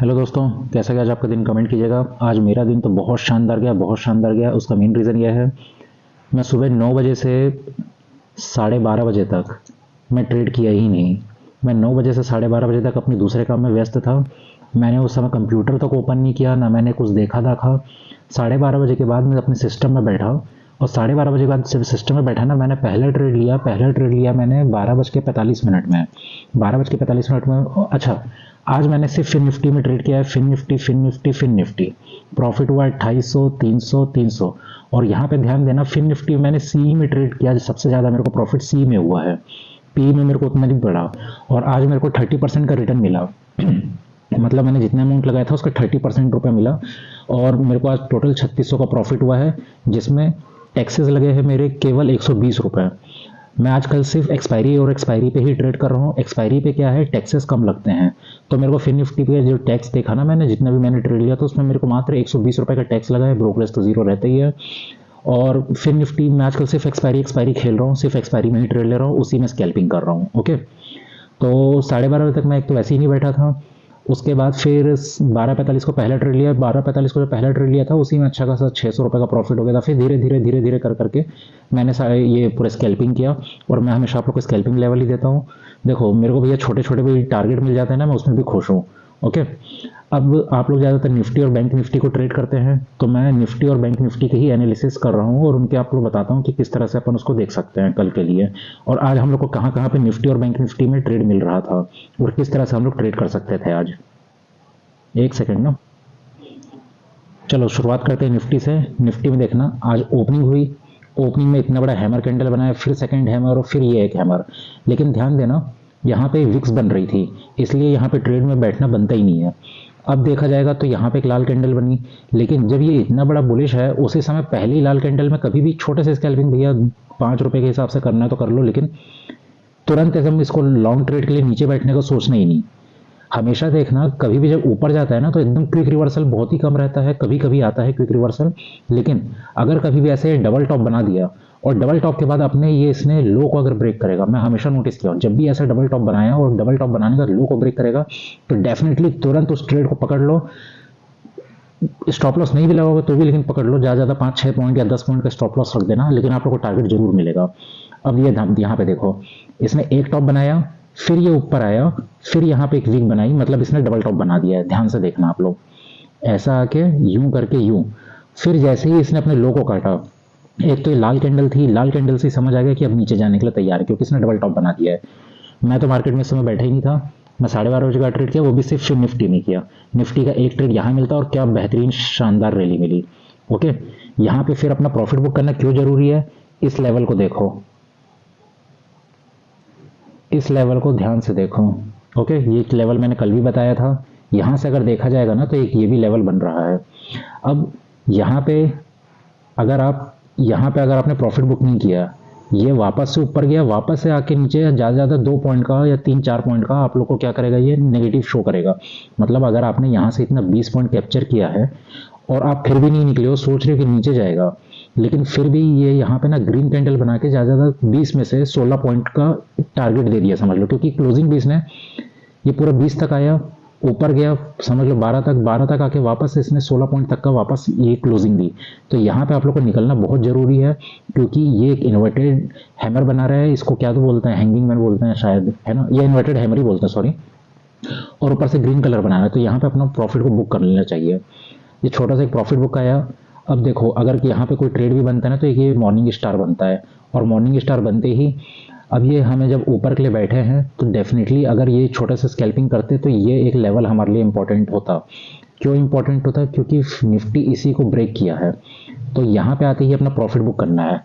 Hello दोस्तों, कैसा गया आज आपका दिन? कमेंट कीजिएगा। आज मेरा दिन तो बहुत शानदार गया, बहुत शानदार गया। उसका मेन रीज़न यह है, मैं सुबह 9 बजे से 12:30 बजे तक मैं ट्रेड किया ही नहीं। मैं 9 बजे से 12:30 बजे तक अपने दूसरे काम में व्यस्त था। मैंने उस समय कंप्यूटर तक ओपन नहीं किया, ना मैंने कुछ देखा दाखा। 12:30 बजे के बाद मैं अपने सिस्टम में बैठा और 12:30 बजे के बाद जब सिस्टम में बैठा ना, मैंने पहला ट्रेड लिया मैंने 12:45 में। 12:45 में अच्छा, आज मैंने सिर्फ फिन निफ्टी में ट्रेड किया है। फिन निफ्टी प्रॉफिट हुआ 2800, 300, 300। और यहाँ पे ध्यान देना, फिन निफ्टी मैंने सी में ट्रेड किया, सबसे ज़्यादा मेरे को प्रॉफिट सी में हुआ है। पी में मेरे को उतना नहीं पड़ा। और आज मेरे को 30% का रिटर्न मिला। मतलब मैंने जितना अमाउंट लगाया था उसका 30% रुपये मिला। और मेरे को आज टोटल 3600 का प्रॉफिट हुआ है, जिसमें टैक्सेस लगे हैं मेरे केवल 120 रुपये। मैं आजकल सिर्फ एक्सपायरी पे ही ट्रेड कर रहा हूँ। एक्सपायरी पे क्या है, टैक्सेस कम लगते हैं। तो मेरे को फिन निफ्टी पे जो टैक्स देखा ना, मैंने जितना भी मैंने ट्रेड लिया तो उसमें मेरे को मात्र 120 रुपये का टैक्स लगा है। ब्रोकरेज तो जीरो रहता ही है। और फिन निफ्टी में आजकल सिर्फ एक्सपायरी खेल रहा हूँ, सिर्फ एक्सपायरी में ही ट्रेड ले रहा हूँ, उसी में स्कैल्पिंग कर रहा हूँ। ओके, तो 12:30 बजे तक मैं एक तो वैसे ही नहीं बैठा था। उसके बाद फिर 12:45 को पहला ट्रेड लिया। 12:45 को जो पहला ट्रेड लिया था उसी में अच्छा खासा 600 रुपये का प्रॉफिट हो गया था। फिर धीरे धीरे कर करके मैंने ये पूरा स्कैल्पिंग किया। और मैं हमेशा आप लोग को स्कैल्पिंग लेवल ही देता हूँ। देखो, मेरे को भैया छोटे छोटे भी टारगेट मिल जाते हैं ना, मैं उसमें भी खुश हूँ। ओके, अब आप लोग ज़्यादातर निफ्टी और बैंक निफ्टी को ट्रेड करते हैं, तो मैं निफ्टी और बैंक निफ्टी के ही एनालिसिस कर रहा हूँ और उनके आप लोग बताता हूँ कि किस तरह से अपन उसको देख सकते हैं कल के लिए। और आज हम लोग को कहाँ कहाँ पे निफ्टी और बैंक निफ्टी में ट्रेड मिल रहा था और किस तरह से हम लोग ट्रेड कर सकते थे आज। एक सेकेंड ना, चलो शुरुआत करते हैं निफ्टी से। निफ्टी में देखना, आज ओपनिंग हुई। ओपनिंग में इतना बड़ा हैमर कैंडल बनाया, फिर सेकंड हैमर और फिर ये एक हैमर। लेकिन ध्यान देना, यहाँ पे विक्स बन रही थी, इसलिए यहाँ पे ट्रेड में बैठना बनता ही नहीं है। अब देखा जाएगा तो यहाँ पे एक लाल कैंडल बनी, लेकिन जब ये इतना बड़ा बुलिश है, उसी समय पहली लाल कैंडल में कभी भी छोटे से स्कैल्पिंग, भैया 5 रुपये के हिसाब से करना है तो कर लो, लेकिन तुरंत ऐसे हम इसको लॉन्ग ट्रेड के लिए नीचे बैठने का सोचना ही नहीं। हमेशा देखना, कभी भी जब ऊपर जाता है ना तो एकदम क्विक रिवर्सल बहुत ही कम रहता है। कभी कभी आता है क्विक रिवर्सल, लेकिन अगर कभी भी ऐसे डबल टॉप बना दिया और डबल टॉप के बाद अपने ये इसने लो को अगर ब्रेक करेगा, मैं हमेशा नोटिस किया हूं, जब भी ऐसा डबल टॉप बनाया और डबल टॉप बनाने का लो को ब्रेक करेगा तो डेफिनेटली तुरंत उस ट्रेड को पकड़ लो। स्टॉप लॉस नहीं भी लगाओगे तो भी, लेकिन पकड़ लो। ज़्यादा 5-6 पॉइंट या 10 पॉइंट का स्टॉप लॉस रख देना, लेकिन आप लोग को टारगेट जरूर मिलेगा। अब ये यहाँ पे देखो, इसने एक टॉप बनाया, फिर ये ऊपर आया, फिर यहाँ पे एक वीक बनाई, मतलब इसने डबल टॉप बना दिया है। ध्यान से देखना आप लोग, ऐसा आके यूं करके यूं, फिर जैसे ही इसने अपने लो को काटा, एक तो ये लाल कैंडल थी, लाल कैंडल से समझ आ गया कि अब नीचे जाने के लिए तैयार है, क्योंकि इसने डबल टॉप बना दिया है। मैं तो मार्केट में इस समय बैठा ही नहीं था। मैं 12:30 बजे का ट्रेड किया, वो भी सिर्फ निफ्टी में किया। निफ्टी का एक ट्रेड यहाँ मिलता और क्या बेहतरीन शानदार रैली मिली। ओके, यहाँ पे फिर अपना प्रॉफिट बुक करना क्यों जरूरी है, इस लेवल को देखो, इस लेवल को ध्यान से देखो। ओके, ये लेवल मैंने कल भी बताया था। यहाँ से अगर देखा जाएगा ना तो एक ये भी लेवल बन रहा है। अब यहाँ पे अगर आपने प्रॉफिट बुक नहीं किया, ये वापस से ऊपर गया, वापस से आके नीचे ज़्यादा से ज़्यादा 2 पॉइंट का या 3-4 पॉइंट का आप लोग को क्या करेगा, ये नेगेटिव शो करेगा। मतलब अगर आपने यहाँ से इतना 20 पॉइंट कैप्चर किया है और आप फिर भी नहीं निकले हो, सोच रहे हो कि नीचे जाएगा, लेकिन फिर भी ये यहाँ पे ना ग्रीन कैंडल बना के ज़्यादा ज़्यादा 20 में से 16 पॉइंट का टारगेट दे दिया समझ लो, क्योंकि क्लोजिंग भी इसने ये पूरा 20 तक आया, ऊपर गया समझ लो 12 तक आके वापस इसने 16 पॉइंट तक का वापस ये क्लोजिंग दी। तो यहाँ पे आप लोग को निकलना बहुत ज़रूरी है, क्योंकि ये एक इन्वर्टेड हैमर बना रहा है। इसको क्या तो बोलते हैं, हैंगिंग मैन बोलते हैं शायद, है ना, ये इन्वर्टेड हैमर ही बोलते हैं, सॉरी। और ऊपर से ग्रीन कलर बना रहा है, तो यहाँ पे अपना प्रॉफिट को बुक कर लेना चाहिए। ये छोटा सा एक प्रॉफिट बुक आया। अब देखो, अगर यहाँ पे कोई ट्रेड भी बनता है ना तो एक ये मॉर्निंग स्टार बनता है, और मॉर्निंग स्टार बनते ही अब ये हमें जब ऊपर के लिए बैठे हैं तो डेफिनेटली अगर ये छोटा सा स्कैल्पिंग करते तो ये एक लेवल हमारे लिए इंपॉर्टेंट होता। क्यों इंपॉर्टेंट होता, क्योंकि निफ्टी इसी को ब्रेक किया है, तो यहाँ पे आते ही अपना प्रॉफिट बुक करना है।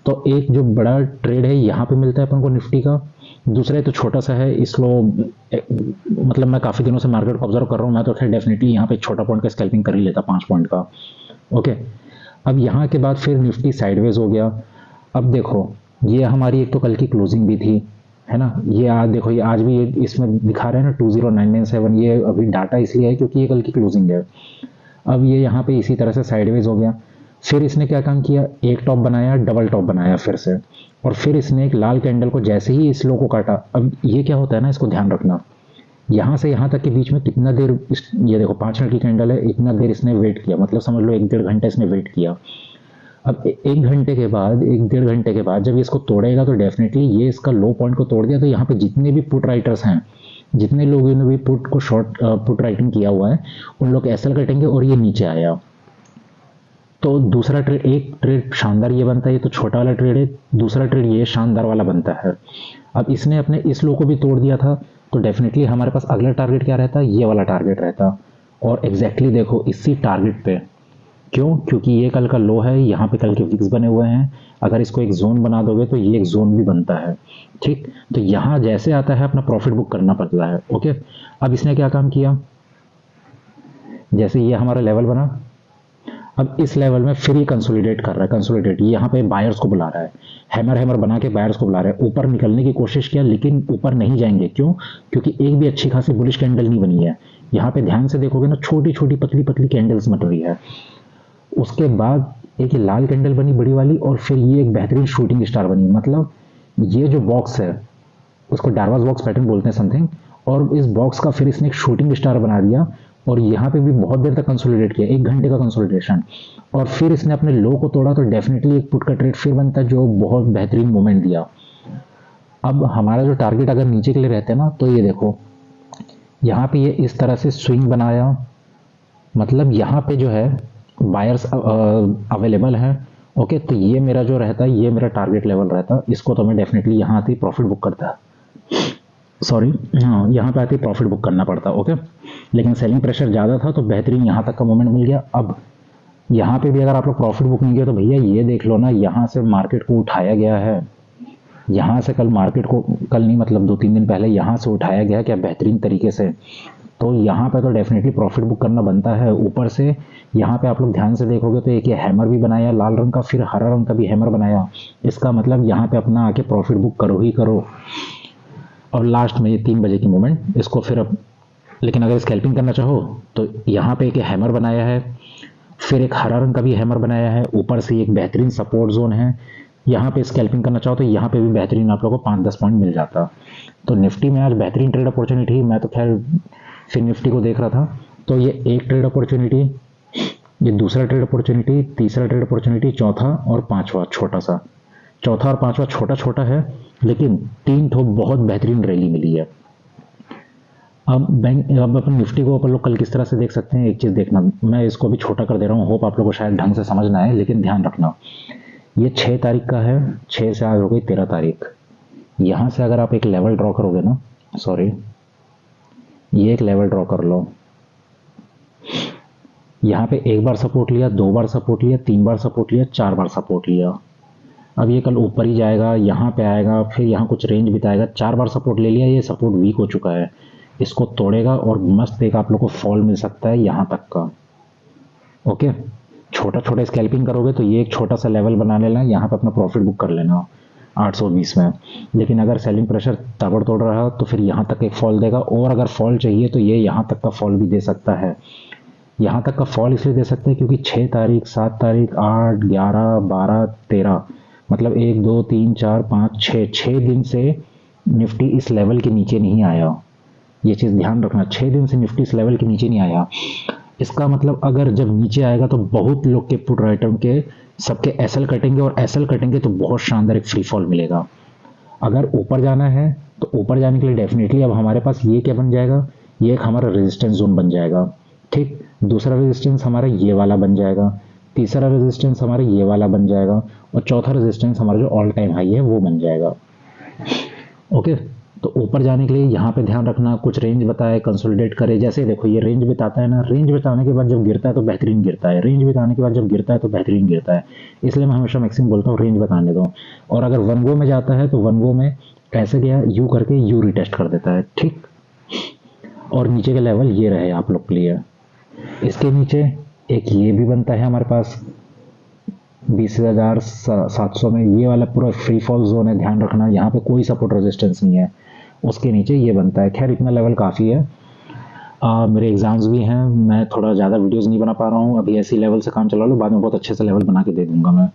तो एक जो बड़ा ट्रेड है यहाँ पे मिलता है अपन को निफ्टी का, दूसरा तो छोटा सा है इसलो। मतलब मैं काफ़ी दिनों से मार्केट को ऑब्जर्व कर रहा हूँ, मैं तो खैर डेफिनेटली यहाँ पे छोटा पॉइंट का स्कैल्पिंग कर ही लेता 5 पॉइंट का। ओके, अब यहाँ के बाद फिर निफ्टी साइडवेज हो गया। अब देखो, ये हमारी एक तो कल की क्लोजिंग भी थी, है ना। ये आज देखो, ये आज भी ये इसमें दिखा रहे हैं ना 20997, ये अभी डाटा इसलिए है क्योंकि ये कल की क्लोजिंग है। अब ये यहाँ पे इसी तरह से साइडवेज हो गया। फिर इसने क्या काम किया, एक टॉप बनाया, डबल टॉप बनाया फिर से, और फिर इसने एक लाल कैंडल को जैसे ही इस लो को काटा। अब ये क्या होता है ना, इसको ध्यान रखना, यहाँ से यहाँ तक के बीच में कितना देर ये देखो 5 मिनट की कैंडल है, इतना देर इसने वेट किया, मतलब समझ लो 1-1.5 घंटा इसने वेट किया। अब 1 घंटे के बाद 1-1.5 घंटे के बाद जब ये इसको तोड़ेगा तो डेफिनेटली ये इसका लो पॉइंट को तोड़ दिया, तो यहाँ पे जितने भी पुट राइटर्स हैं, जितने लोगों ने भी पुट को शॉर्ट पुट राइटिंग किया हुआ है, उन लोग एसएल कटेंगे और ये नीचे आया। तो दूसरा ट्रेड, एक ट्रेड शानदार ये बनता है, ये तो छोटा वाला ट्रेड है, दूसरा ट्रेड ये शानदार वाला बनता है। अब इसने अपने इस लो को भी तोड़ दिया था, तो डेफिनेटली हमारे पास अगला टारगेट क्या रहता, ये वाला टारगेट रहता। और एग्जैक्टली देखो इसी टारगेट पे, क्यों, क्योंकि ये कल का लो है, यहाँ पे कल के विक्स बने हुए हैं, अगर इसको एक जोन बना दोगे तो ये एक जोन भी बनता है, ठीक। तो यहाँ जैसे आता है अपना प्रॉफिट बुक करना पड़ता है, ओके। अब इसने क्या काम किया, जैसे ये हमारा लेवल बना, अब इस लेवल में फिर ये कंसोलिडेट कर रहा है, कंसोलिडेट, ये यहाँ पे बायर्स को बुला रहा है, हैमर बना के बायर्स को बुला रहा है। ऊपर निकलने की कोशिश किया लेकिन ऊपर नहीं जाएंगे, क्यों, क्योंकि एक भी अच्छी खासी बुलिश कैंडल नहीं बनी है। यहाँ पे ध्यान से देखोगे ना, छोटी छोटी पतली पतली कैंडल्स बन रही है। उसके बाद एक ये लाल कैंडल बनी बड़ी वाली, और फिर ये एक बेहतरीन शूटिंग स्टार बनी, मतलब ये जो बॉक्स है उसको डार्वास बॉक्स पैटर्न बोलते हैं समथिंग, और इस बॉक्स का फिर इसने एक शूटिंग स्टार बना दिया, और यहाँ पे भी बहुत देर तक कंसोलिडेट किया, 1 घंटे का कंसोलिडेशन, और फिर इसने अपने लो को तोड़ा, तो डेफिनेटली एक पुट का ट्रेड फिर बनता है जो बहुत बेहतरीन मूवमेंट दिया। अब हमारा जो टारगेट अगर नीचे के लिए रहते हैं ना, तो ये देखो यहाँ पे ये इस तरह से स्विंग बनाया, मतलब यहाँ पे जो है बायर्स अवेलेबल है, ओके। तो ये मेरा जो रहता है, ये मेरा टारगेट लेवल रहता है, इसको तो मैं डेफिनेटली यहाँ आते ही प्रॉफिट बुक करता, सॉरी हाँ, यहाँ पे आते ही प्रॉफिट बुक करना पड़ता, ओके। लेकिन सेलिंग प्रेशर ज़्यादा था तो बेहतरीन यहाँ तक का मोमेंट मिल गया। अब यहाँ पे भी अगर आप लोग प्रॉफिट बुक नहीं किया तो भैया ये देख लो ना, यहाँ से मार्केट को उठाया गया है, यहाँ से कल मार्केट को, कल नहीं मतलब 2-3 दिन पहले यहाँ से उठाया गया क्या बेहतरीन तरीके से। तो यहाँ पे तो डेफिनेटली प्रॉफिट बुक करना बनता है। ऊपर से यहाँ पे आप लोग ध्यान से देखोगे तो एक ये हैमर भी बनाया लाल रंग का, फिर हरा रंग का भी हैमर बनाया, इसका मतलब यहाँ पे अपना आके प्रॉफिट बुक करो ही करो। और लास्ट में ये 3 बजे की मोमेंट, इसको फिर अब, लेकिन अगर स्कैल्पिंग करना चाहो तो यहाँ पे एक हैमर बनाया है, फिर एक हरा रंग का भी हैमर बनाया है, ऊपर से एक बेहतरीन सपोर्ट जोन है। यहाँ पे स्कैल्पिंग करना चाहो तो यहाँ पे भी बेहतरीन आप लोगों को 5-10 पॉइंट मिल जाता। तो निफ्टी में आज बेहतरीन ट्रेड अपॉर्चुनिटी, मैं तो खैर फिर निफ्टी को देख रहा था, तो ये एक ट्रेड अपॉर्चुनिटी, ये दूसरा ट्रेड अपॉर्चुनिटी, तीसरा ट्रेड अपॉर्चुनिटी, चौथा और पांचवा छोटा सा, चौथा और पांचवा छोटा छोटा है, लेकिन 3 ठो बहुत बेहतरीन रैली मिली है। अब अपन निफ्टी को अपन लोग कल किस तरह से देख सकते हैं, एक चीज़ देखना, मैं इसको भी छोटा कर दे रहा हूँ, होप आप लोग को शायद ढंग से समझ ना आए, लेकिन ध्यान रखना, ये 6 तारीख का है, 6 से आज हो गई 13 तारीख। यहाँ से अगर आप एक लेवल ड्रॉ करोगे ना, सॉरी ये एक लेवल ड्रॉ कर लो, यहाँ पे 1 बार सपोर्ट लिया, 2 बार सपोर्ट लिया, 3 बार सपोर्ट लिया, 4 बार सपोर्ट लिया। अब ये कल ऊपर ही जाएगा, यहाँ पे आएगा, फिर यहाँ कुछ रेंज बिताएगा, 4 बार सपोर्ट ले लिया, ये सपोर्ट वीक हो चुका है, इसको तोड़ेगा और मस्त एक आप लोग को फॉल मिल सकता है यहाँ तक का, ओके। छोटा छोटा स्कैल्पिंग करोगे तो ये एक छोटा सा लेवल बना लेना, यहाँ पे अपना प्रॉफिट बुक कर लेना 820 में। लेकिन अगर सेलिंग प्रेशर ताबड़तोड़ रहा तो फिर यहाँ तक एक फॉल देगा, और अगर फॉल चाहिए तो ये यहाँ तक का फॉल भी दे सकता है। यहाँ तक का फॉल इसलिए दे सकते हैं क्योंकि 6 तारीख, 7 तारीख, 8, 11, 12, 13, मतलब 1, 2, 3, 4, 5, 6 दिन से निफ्टी इस लेवल के नीचे नहीं आया। ये चीज़ ध्यान रखना, 6 दिन से निफ्टी इस लेवल के नीचे नहीं आया। इसका मतलब अगर जब नीचे आएगा तो बहुत लोग के पुट राइटर के सबके एसएल कटेंगे, और एसएल कटेंगे तो बहुत शानदार एक फ्री फॉल मिलेगा। अगर ऊपर जाना है तो ऊपर जाने के लिए डेफिनेटली अब हमारे पास ये क्या बन जाएगा, ये एक हमारा रेजिस्टेंस जोन बन जाएगा, ठीक। दूसरा रेजिस्टेंस हमारा ये वाला बन जाएगा, तीसरा रेजिस्टेंस हमारा ये वाला बन जाएगा, और चौथा रेजिस्टेंस हमारा जो ऑल टाइम हाई है वो बन जाएगा, ओके। तो ऊपर जाने के लिए यहाँ पे ध्यान रखना, कुछ रेंज बताए, कंसोलिडेट करे, जैसे देखो ये रेंज बताता है ना, रेंज बताने के बाद जब गिरता है तो बेहतरीन गिरता है, रेंज बताने के बाद जब गिरता है तो बेहतरीन गिरता है, इसलिए मैं हमेशा मैक्सिमम बोलता हूँ रेंज बताने दो। और अगर वन गो में जाता है तो वन गो में ऐसे गया, यू करके यू रिटेस्ट कर देता है, ठीक। और नीचे के लेवल ये रहे आप लोग के लिए। इसके नीचे एक ये भी बनता है हमारे पास 20,700 में, ये वाला पूरा फ्री फॉल जोन है, ध्यान रखना, यहाँ पे कोई सपोर्ट रेजिस्टेंस नहीं है। उसके नीचे ये बनता है, खैर इतना लेवल काफ़ी है। मेरे एग्जाम्स भी हैं, मैं थोड़ा ज़्यादा वीडियोस नहीं बना पा रहा हूँ अभी, ऐसी लेवल से काम चला लो, बाद में बहुत अच्छे से लेवल बना के दे दूंगा मैं।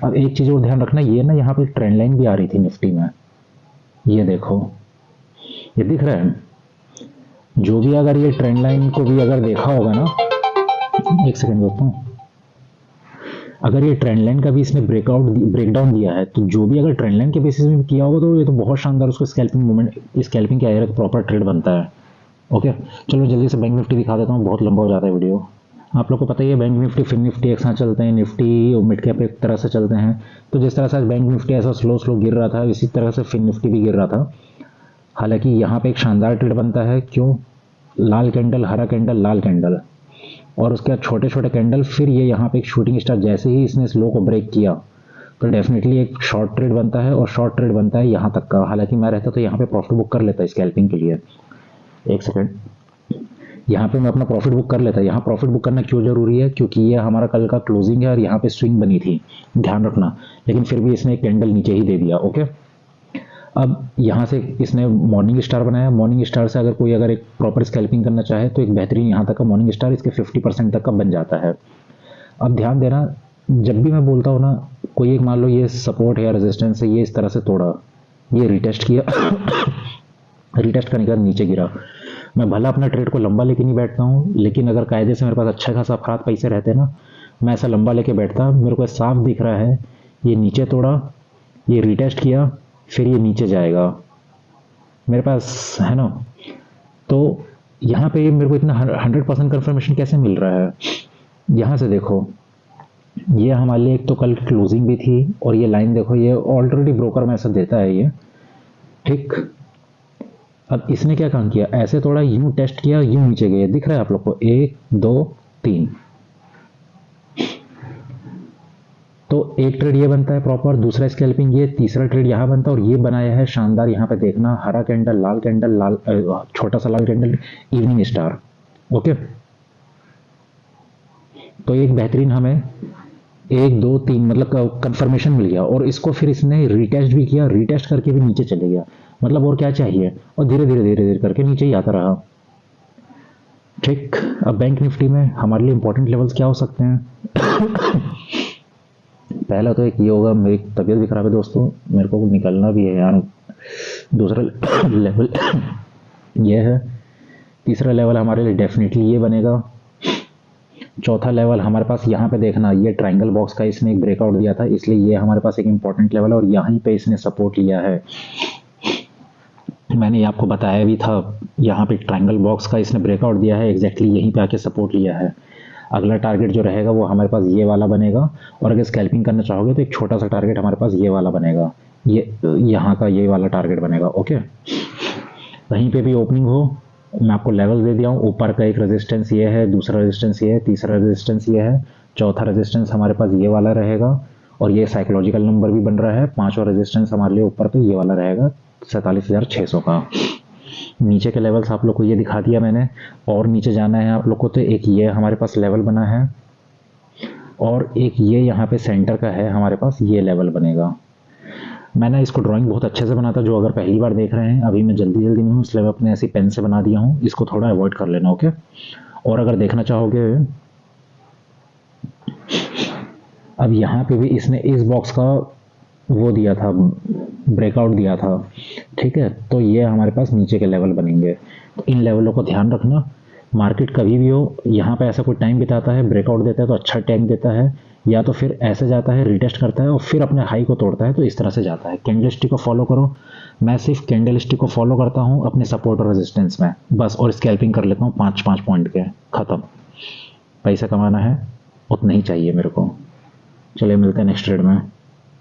अब एक चीज़ और ध्यान रखना, ये ना यहाँ पे ट्रेंड लाइन भी आ रही थी निफ्टी में, ये देखो, ये दिख रहा है, जो भी अगर ये ट्रेंड लाइन को भी अगर देखा होगा ना, एक सेकंड दोस्तों, अगर ये ट्रेंड लाइन का भी इसने ब्रेकडाउन दिया है, तो जो भी अगर ट्रेंड लाइन के बेसिस में किया होगा तो ये तो बहुत शानदार उसको स्कैल्पिंग मूवमेंट, स्कैल्पिंग के एरिया का प्रॉपर ट्रेड बनता है। ओके, चलो जल्दी से बैंक निफ्टी दिखा देता हूँ, बहुत लंबा हो जाता है वीडियो। आप लोग को पता ही है बैंक निफ्टी फिर निफ्टी एक साथ चलते हैं, निफ्टी और मिड कैप एक तरह से चलते हैं। तो जिस तरह से आज बैंक निफ्टी ऐसा स्लो स्लो गिर रहा था, इसी तरह से फिर निफ्टी भी गिर रहा था। हालांकि यहाँ पे एक शानदार ट्रेड बनता है, क्यों? लाल कैंडल, हरा कैंडल, लाल कैंडल, और उसके बाद छोटे छोटे कैंडल, फिर ये यहाँ पे एक शूटिंग स्टार, जैसे ही इसने स्लो को ब्रेक किया तो डेफिनेटली एक शॉर्ट ट्रेड बनता है, और शॉर्ट ट्रेड बनता है यहाँ तक का। हालांकि मैं रहता तो यहाँ पे प्रॉफिट बुक कर लेता स्कैल्पिंग के लिए। एक सेकेंड, यहाँ पे मैं अपना प्रॉफिट बुक कर लेता। यहाँ प्रॉफिट बुक करना क्यों जरूरी है? क्योंकि ये हमारा कल का क्लोजिंग है और यहाँ पे स्विंग बनी थी, ध्यान रखना। लेकिन फिर भी इसने एक कैंडल नीचे ही दे दिया। ओके, अब यहाँ से इसने मॉर्निंग स्टार बनाया। मॉर्निंग स्टार से अगर कोई अगर एक प्रॉपर स्कैल्पिंग करना चाहे तो एक बेहतरीन यहाँ तक का मॉर्निंग स्टार इसके 50% तक का बन जाता है। अब ध्यान देना, जब भी मैं बोलता हूँ ना, कोई एक मान लो ये सपोर्ट है या रेजिस्टेंस है, ये इस तरह से तोड़ा, ये रिटेस्ट किया रिटेस्ट करने के बाद नीचे गिरा। मैं भला अपना ट्रेड को लंबा लेके नहीं बैठता हूँ, लेकिन अगर कायदे से मेरे पास अच्छा खासा अफराद पैसे रहते ना, मैं ऐसा लंबा लेके बैठता। मेरे को साफ दिख रहा है, ये नीचे तोड़ा, ये रिटेस्ट किया, फिर ये नीचे जाएगा, मेरे पास है ना। तो यहाँ पे मेरे को इतना 100% कंफर्मेशन कैसे मिल रहा है? यहाँ से देखो, ये हमारे लिए एक तो कल क्लोजिंग भी थी, और ये लाइन देखो, ये ऑलरेडी ब्रोकर में ऐसा देता है ये, ठीक। अब इसने क्या काम किया, ऐसे थोड़ा यूं टेस्ट किया, यूं नीचे गए, दिख रहा है आप लोग को, 1 2 3। तो एक ट्रेड ये बनता है प्रॉपर, दूसरा स्कैल्पिंग ये, तीसरा ट्रेड यहाँ बनता है, और ये बनाया है शानदार। यहाँ पे देखना, हरा कैंडल, लाल कैंडल, लाल छोटा सा लाल कैंडल, इवनिंग स्टार। ओके, तो एक बेहतरीन हमें 1 2 3 मतलब कंफर्मेशन मिल गया, और इसको फिर इसने रिटेस्ट भी किया, रिटेस्ट करके भी नीचे चले गया। मतलब और क्या चाहिए, और धीरे धीरे धीरे धीरे करके नीचे ही आता रहा, ठीक। अब बैंक निफ्टी में हमारे लिए इंपॉर्टेंट लेवल्स क्या हो सकते हैं? पहला तो एक ये होगा, मेरी तबीयत भी खराब है दोस्तों, मेरे को निकलना भी है यार। दूसरा लेवल ये है। तीसरा लेवल हमारे लिए डेफिनेटली ये बनेगा। चौथा लेवल हमारे पास यहाँ पे देखना, ये ट्रायंगल बॉक्स का इसने एक ब्रेकआउट दिया था, इसलिए ये हमारे पास एक इंपॉर्टेंट लेवल है, और यहीं पे इसने सपोर्ट लिया है। मैंने आपको बताया भी था, यहाँ पे ट्रायंगल बॉक्स का इसने ब्रेकआउट दिया है, एग्जैक्टली यहीं पे आके सपोर्ट लिया है। अगला टारगेट जो रहेगा वो हमारे पास ये वाला बनेगा, और अगर स्कैल्पिंग करना चाहोगे तो एक छोटा सा टारगेट हमारे पास ये वाला बनेगा, ये यहाँ का ये वाला टारगेट बनेगा। ओके, कहीं पे भी ओपनिंग हो, मैं आपको लेवल दे दिया हूँ। ऊपर का एक रेजिस्टेंस ये है, दूसरा रेजिस्टेंस ये है, तीसरा रेजिस्टेंस ये है, चौथा रेजिस्टेंस हमारे पास ये वाला रहेगा, और ये साइकोलॉजिकल नंबर भी बन रहा है। पांचवा रेजिस्टेंस हमारे लिए ऊपर पे ये वाला रहेगा, 47,600 का। नीचे के लेवल्स आप लोग को ये दिखा दिया मैंने, और नीचे जाना है आप लोग को तो एक ये हमारे पास लेवल बना है, और एक ये यहाँ पे सेंटर का है हमारे पास, ये लेवल बनेगा। मैंने इसको ड्राइंग बहुत अच्छे से बनाता, जो अगर पहली बार देख रहे हैं, अभी मैं जल्दी जल्दी में हूँ इसलिए मैं अपने ऐसी पेन से बना दिया हूँ, इसको थोड़ा अवॉइड कर लेना। ओके, और अगर देखना चाहोगे, अब यहाँ पे भी इसने इस बॉक्स का वो दिया था, ब्रेकआउट दिया था, ठीक है। तो ये हमारे पास नीचे के लेवल बनेंगे, तो इन लेवलों को ध्यान रखना। मार्केट कभी भी हो, यहाँ पे ऐसा कोई टाइम बिताता है, ब्रेकआउट देता है तो अच्छा टाइम देता है, या तो फिर ऐसे जाता है, रिटेस्ट करता है और फिर अपने हाई को तोड़ता है, तो इस तरह से जाता है। कैंडल स्टिक को फॉलो करो, मैं सिर्फ कैंडल स्टिक को फॉलो करता हूँ अपने सपोर्ट और रेजिस्टेंस में बस, और स्कैल्पिंग कर लेता हूँ 5-5 पॉइंट के, खत्म। पैसा कमाना है उतना ही चाहिए मेरे को। चलिए मिलते हैं नेक्स्ट ट्रेड में।